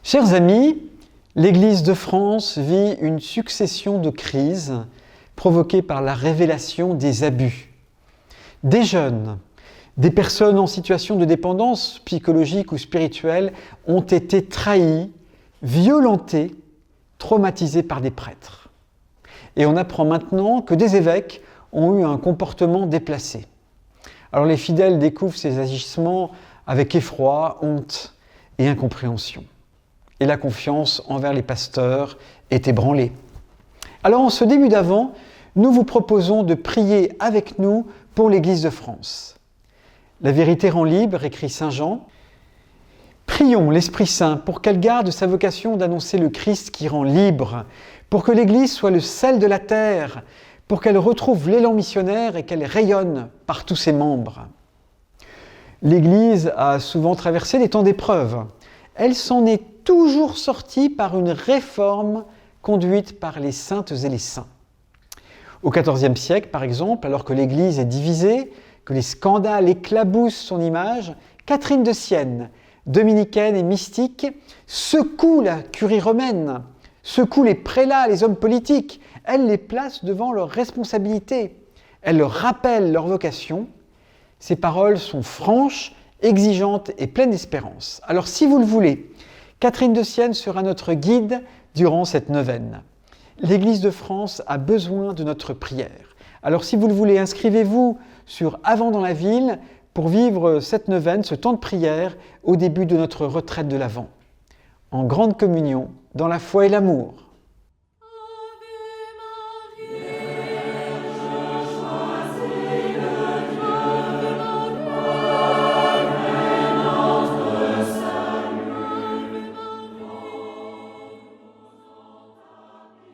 Chers amis, l'Église de France vit une succession de crises provoquées par la révélation des abus. Des jeunes, des personnes en situation de dépendance psychologique ou spirituelle ont été trahis, violentés, traumatisés par des prêtres. Et on apprend maintenant que des évêques ont eu un comportement déplacé. Alors les fidèles découvrent ces agissements avec effroi, honte et incompréhension. Et la confiance envers les pasteurs est ébranlée. Alors en ce début d'Avent, nous vous proposons de prier avec nous pour l'Église de France. La vérité rend libre, écrit Saint Jean. Prions l'Esprit Saint pour qu'elle garde sa vocation d'annoncer le Christ qui rend libre, pour que l'Église soit le sel de la terre, pour qu'elle retrouve l'élan missionnaire et qu'elle rayonne par tous ses membres. L'Église a souvent traversé des temps d'épreuve. Elle s'en est toujours sortie par une réforme conduite par les saintes et les saints. Au XIVe siècle, par exemple, alors que l'Église est divisée, que les scandales éclaboussent son image, Catherine de Sienne, dominicaine et mystique, secoue la curie romaine, secoue les prélats, les hommes politiques. Elle les place devant leurs responsabilités. Elle leur rappelle leur vocation. Ses paroles sont franches, exigeantes et pleines d'espérance. Alors si vous le voulez, Catherine de Sienne sera notre guide durant cette neuvaine. L'Église de France a besoin de notre prière. Alors si vous le voulez, inscrivez-vous sur Avant dans la ville pour vivre cette neuvaine, ce temps de prière au début de notre retraite de l'Avent. En grande communion, dans la foi et l'amour.